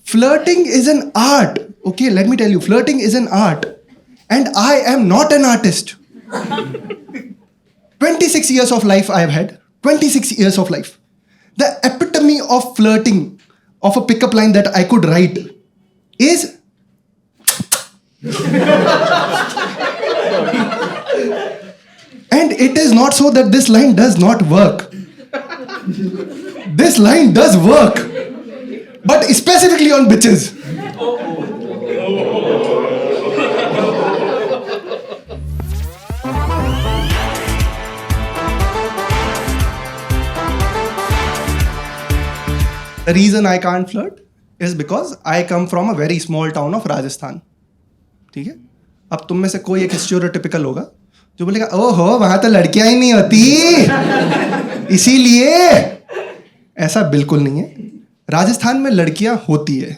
Flirting is an art. Okay, let me tell you, flirting is an art. And I am not an artist. 26 years of life I have had. 26 years of life. The epitome of flirting, of a pickup line that I could write is... And it is not so that this line does not work. This line does work. But specifically on bitches. The reason I can't flirt is because I come from a very small town of Rajasthan. ठीक है? अब तुम में से कोई एक stereotypical होगा जो बोलेगा ओहो वहां तो लड़कियां ही नहीं होती इसीलिए। ऐसा बिल्कुल नहीं है। राजस्थान में लड़कियां होती है,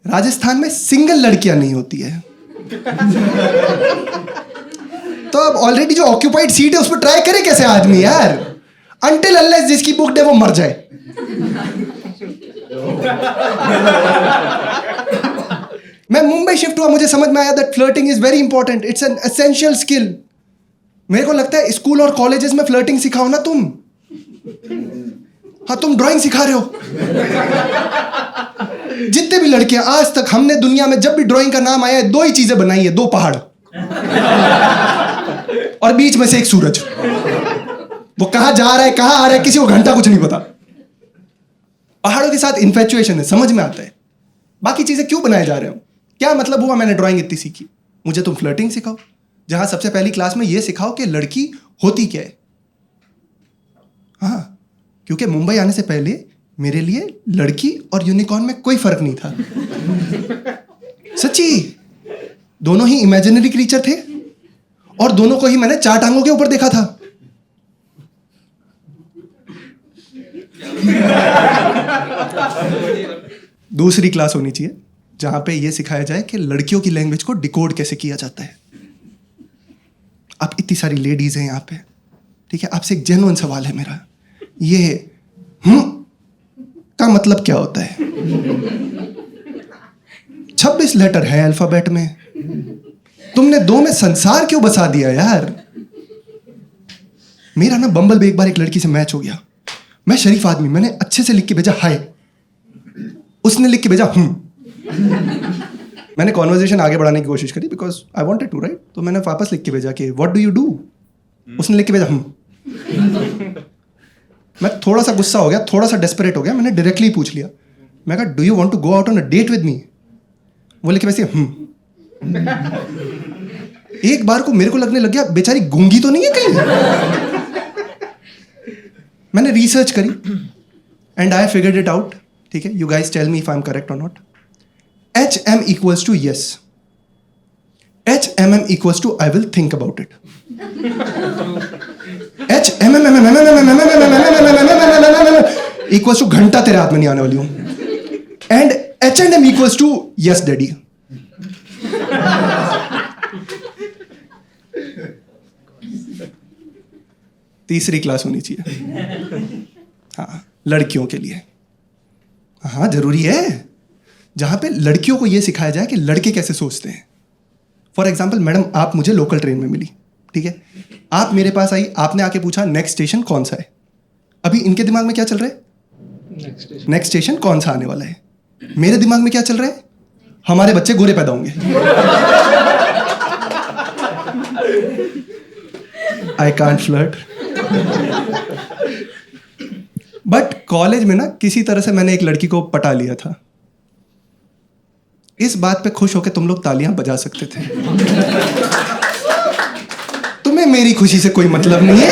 राजस्थान में सिंगल लड़कियां नहीं होती है। तो अब ऑलरेडी जो ऑक्यूपाइड सीट है उस पर ट्राई करे कैसे आदमी यार, अनटिल अनलेस जिसकी बुक है वो मर जाए। मैं मुंबई शिफ्ट हुआ, मुझे समझ में आया that flirting is very important, it's an essential skill. मेरे को लगता है स्कूल और कॉलेजेस में फ्लर्टिंग सिखाओ ना तुम। हाँ, तुम ड्राइंग सिखा रहे हो। जितने भी लड़के आज तक हमने दुनिया में जब भी ड्राइंग का नाम आया है, दो ही चीजें बनाई है, दो पहाड़ और बीच में से एक सूरज। वो कहां जा रहा है कहां आ रहा है किसी को घंटा कुछ नहीं पता। पहाड़ों के साथ इन्फेचुएशन है, समझ में आता है। बाकी चीजें क्यों बनाए जा रहे हो? क्या मतलब हुआ मैंने ड्राइंग इतनी सीखी? मुझे तुम फ्लर्टिंग सिखाओ, जहां सबसे पहली क्लास में यह सिखाओ कि लड़की होती क्या है। हाँ, क्योंकि मुंबई आने से पहले मेरे लिए लड़की और यूनिकॉर्न में कोई फर्क नहीं था। सच्ची, दोनों ही इमेजिनरी क्रीचर थे और दोनों को ही मैंने 4 टांगों के ऊपर देखा था। दूसरी क्लास होनी चाहिए जहां पे यह सिखाया जाए कि लड़कियों की लैंग्वेज को डिकोड कैसे किया जाता है। आप इतनी सारी लेडीज हैं यहाँ पे, ठीक है? आपसे एक जेन्युइन सवाल है मेरा, ये का मतलब क्या होता है? 26 लेटर है अल्फाबेट में, तुमने 2 में संसार क्यों बसा दिया यार? मेरा ना बम्बल पे एक बार एक लड़की से मैच हो गया। मैं शरीफ आदमी, मैंने अच्छे से लिख के भेजा हाय, उसने लिख के भेजा मैंने कॉन्वर्सेशन आगे बढ़ाने की कोशिश करी because I wanted to write. तो मैंने वापस लिख के भेजा कि व्हाट डू यू डू, उसने लिख के भेजा मैं थोड़ा सा गुस्सा हो गया, थोड़ा सा डेस्परेट हो गया, मैंने डायरेक्टली पूछ लिया, मैं कहा do you want to go out on a date with me? वो लिख के वैसे एक बार को मेरे को लगने लग गया बेचारी गूंगी तो नहीं है कहीं। मैंने रिसर्च करी and I figured it out, ठीक है? You guys tell me if I am correct और not. HM equals to yes. HMM equals to I will think about it. equals to घंटा तेरे हाथ में नहीं आने वाली हूं। And H&M equals to yes daddy. तीसरी क्लास होनी चाहिए, हाँ, लड़कियों के लिए। हाँ, जरूरी है, जहां पे लड़कियों को यह सिखाया जाए कि लड़के कैसे सोचते हैं। फॉर एग्जाम्पल, मैडम आप मुझे लोकल ट्रेन में मिली, ठीक है? आप मेरे पास आई, आपने आके पूछा नेक्स्ट स्टेशन कौन सा है। अभी इनके दिमाग में क्या चल रहा है? नेक्स्ट स्टेशन कौन सा आने वाला है। मेरे दिमाग में क्या चल रहा है? हमारे बच्चे गोरे पैदा होंगे। I can't flirt. But college में ना किसी तरह से मैंने एक लड़की को पटा लिया था। इस बात पे खुश होकर तुम लोग तालियां बजा सकते थे। तुम्हें मेरी खुशी से कोई मतलब नहीं है।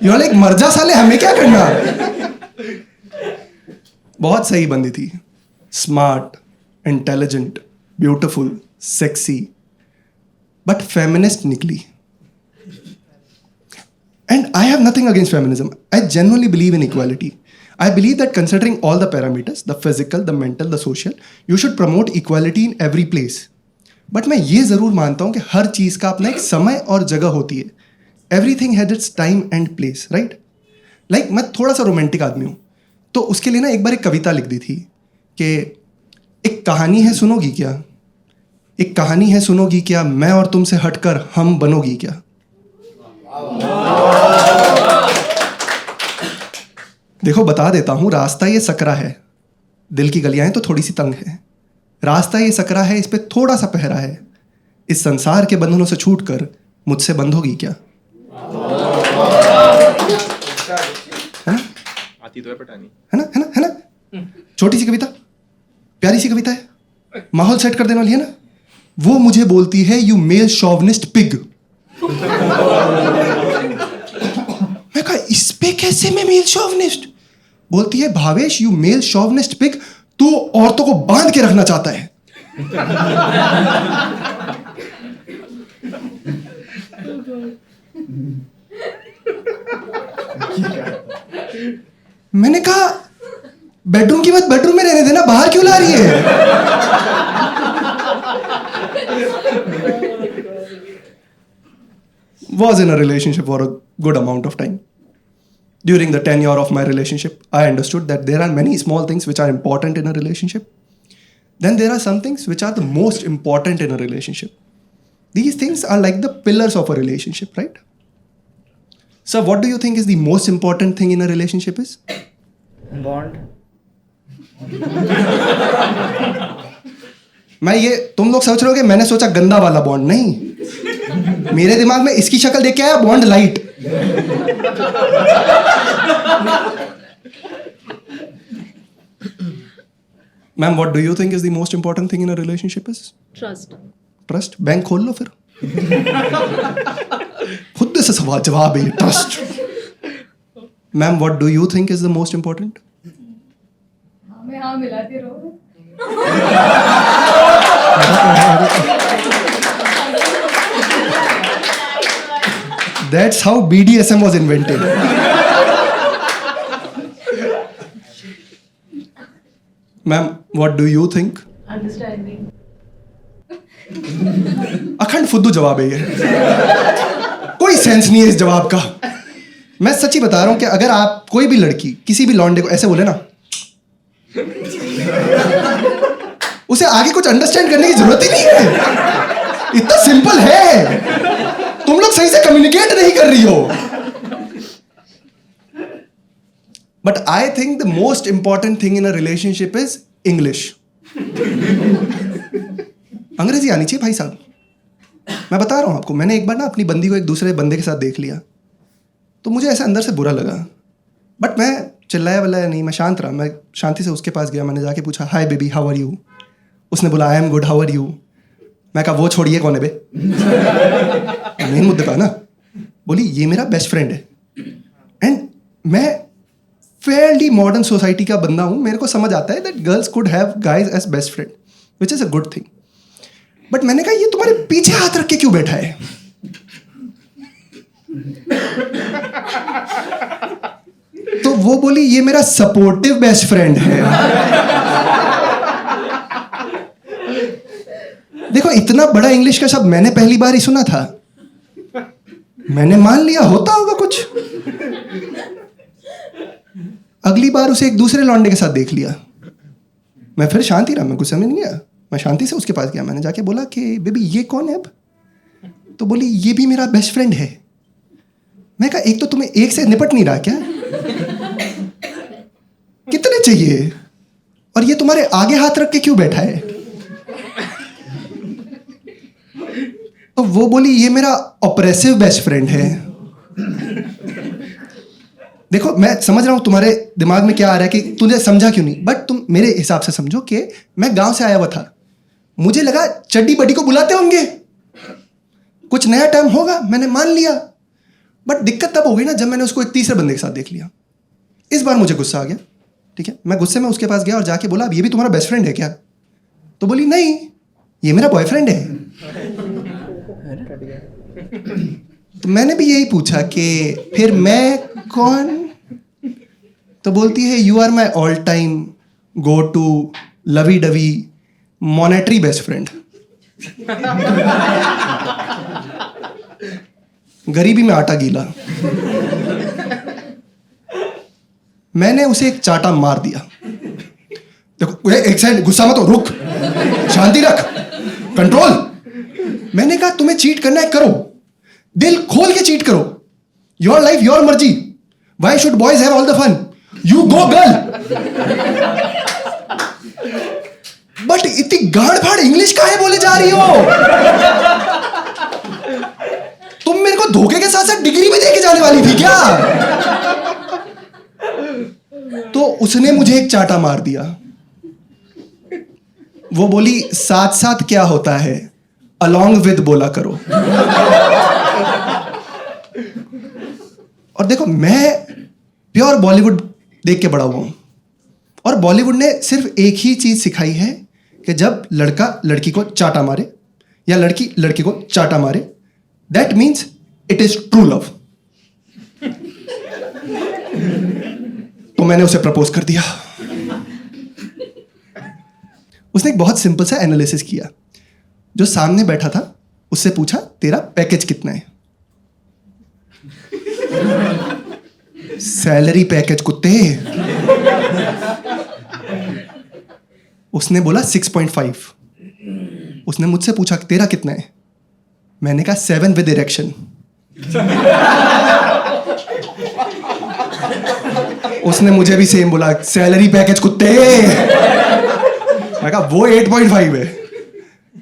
यू आर लाइक मर जा साले, हमें क्या करना। बहुत सही बंदी थी, smart, intelligent, beautiful, sexy, but feminist निकली। And I have nothing against feminism. I genuinely believe in equality. I believe that considering all the parameters, the physical, the mental, the social, you should promote equality in every place. But मैं ये ज़रूर मानता हूँ कि हर चीज़ का अपना एक समय और जगह होती है। Everything has its time and place, right? Like मैं थोड़ा सा रोमांटिक आदमी हूँ, तो उसके लिए ना एक बार एक कविता लिख दी थी कि एक कहानी है सुनोगी क्या, एक कहानी है सुनोगी क्या, मैं और तुमसे हटकर हम बनोगी क्या। देखो बता देता हूं, रास्ता ये सकरा है, दिल की गलियां तो थोड़ी सी तंग है। रास्ता ये सकरा है, इस पे थोड़ा सा पहरा है, इस संसार के बंधनों से छूटकर मुझसे बंधोगी क्या। है ना, आती तो है पटानी, है ना, है ना, है ना। छोटी सी कविता, प्यारी सी कविता है, माहौल सेट कर देने वाली है ना। वो मुझे बोलती है यू मेल शॉवनिस्ट पिग। मैं कहा इस पे कैसे मैं मेल शॉवनिस्ट। बोलती है Bhavesh you male chauvinist pig, तू औरतों को बांध के रखना चाहता है। मैंने कहा बेडरूम की बात बेडरूम में रहने देना, बाहर क्यों ला रही है। Was in a relationship for a good amount of time. During the tenure of my relationship, I understood that there are many small things which are important in a relationship. Then there are some things which are the most important in a relationship. These things are like the pillars of a relationship, right? So what do you think is the most important thing in a relationship is? Bond. मैं ये तुम लोग सोच रहे हो कि मैंने सोचा गंदा वाला बॉन्ड, नहीं, मेरे दिमाग में इसकी शक्ल देख के आया bond light. Ma'am what do you think is the most important thing in a relationship is? Trust. Trust. Bank खोल लो फिर। खुद से सवाल जवाब है trust. Ma'am what do you think is the most important? मैं हाँ मिलाती रहूं। That's how BDSM was invented. Ma'am, what do you think? Understanding. अखंड फुद्दू जवाब है ये। कोई सेंस नहीं है इस जवाब का। मैं सच्ची बता रहा हूं कि अगर आप कोई भी लड़की किसी भी लौंडे को ऐसे बोले ना, उसे आगे कुछ अंडरस्टैंड करने की जरूरत ही नहीं है, इतना सिंपल है। तुम लोग सही से कम्युनिकेट नहीं कर रही हो। But I think the most important thing in a relationship is English. अंग्रेजी आनी चाहिए भाई साहब। मैं बता रहा हूं आपको, मैंने एक बार ना अपनी बंदी को एक दूसरे बंदे के साथ देख लिया, तो मुझे ऐसे अंदर से बुरा लगा, बट मैं चिल्लाया वल्लाया नहीं, मैं शांत रहा। मैं शांति से उसके पास गया, मैंने जाके पूछा hi baby how are you. उसने बोला I am good how are you. मैं कहा वो छोड़िए कौन है बे, मेन मुद्दे पर ना। बोली ये मेरा बेस्ट फ्रेंड है। एंड मैं फेयरली मॉडर्न सोसाइटी का बंदा हूँ, मेरे को समझ आता है that girls could have guys as best friend which is a good thing. But मैंने कहा ये तुम्हारे पीछे हाथ रख के क्यों बैठा है। तो वो बोली ये मेरा सपोर्टिव बेस्ट फ्रेंड है। देखो इतना बड़ा इंग्लिश का शब्द मैंने पहली बार ही सुना था, मैंने मान लिया होता होगा कुछ। अगली बार उसे एक दूसरे लौंडे के साथ देख लिया, मैं फिर शांति रहा, मैं गुस्से में नहीं गया, मैं शांति से उसके पास गया। मैंने जाके बोला कि बेबी ये कौन है अब। तो बोली ये भी मेरा बेस्ट फ्रेंड है। मैं कहा एक तो तुम्हें एक से निपट नहीं रहा क्या, कितने चाहिए, और ये तुम्हारे आगे हाथ रख के क्यों बैठा है। तो वो बोली ये मेरा ऑपरेसिव बेस्ट फ्रेंड है। देखो मैं समझ रहा हूं तुम्हारे दिमाग में क्या आ रहा है कि तुझे समझा क्यों नहीं, बट तुम मेरे हिसाब से समझो कि मैं गांव से आया हुआ था, मुझे लगा चड्डी बड्डी को बुलाते होंगे, कुछ नया टर्म होगा, मैंने मान लिया। बट दिक्कत तब हो गई ना जब मैंने उसको एक तीसरे बंदे के साथ देख लिया। इस बार मुझे गुस्सा आ गया, ठीक है, मैं गुस्से में उसके पास गया और जाके बोला अब ये भी तुम्हारा बेस्ट फ्रेंड है क्या। तो बोली नहीं ये मेरा बॉयफ्रेंड है। तो मैंने भी यही पूछा कि फिर मैं कौन। तो बोलती है you are my all time go to lovey dovey monetary best friend. गरीबी में आटा गीला। मैंने उसे एक चाटा मार दिया। देखो एक सेकंड, गुस्सा मत हो, रुक, शांति रख, कंट्रोल। मैंने कहा तुम्हें चीट करना है करो, दिल खोल के चीट करो, योर लाइफ योर मर्जी, why should boys have all the fun, you go girl. But इतनी गाड़ फाड़ इंग्लिश काहे बोले जा रही हो? तुम मेरे को धोखे के साथ साथ डिग्री भी देके जाने वाली थी क्या? तो उसने मुझे एक चाटा मार दिया। वो बोली साथ साथ क्या होता है, अलॉन्ग विद बोला करो। और देखो मैं प्योर बॉलीवुड देख के बड़ा हुआ हूं, और बॉलीवुड ने सिर्फ एक ही चीज सिखाई है कि जब लड़का लड़की को चाटा मारे या लड़की लड़की को चाटा मारे, that means it is true love. तो मैंने उसे प्रपोज कर दिया। उसने एक बहुत सिंपल सा एनालिसिस किया। जो सामने बैठा था उससे पूछा तेरा पैकेज कितना है? सैलरी पैकेज कुत्ते। उसने बोला 6.5। उसने मुझसे पूछा तेरा कितना है? मैंने कहा 7 विद इरेक्शन। उसने मुझे भी सेम बोला, सैलरी पैकेज कुत्ते। मैं कहा वो 8.5 है।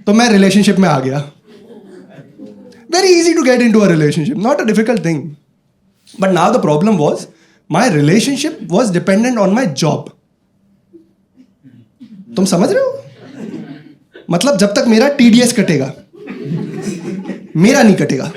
तो मैं रिलेशनशिप में आ गया। Very easy to get into a relationship, not a difficult thing. But now the problem was my relationship was dependent on my job. तुम समझ रहे हो? मतलब जब तक मेरा TDS कटेगा, मेरा नहीं कटेगा।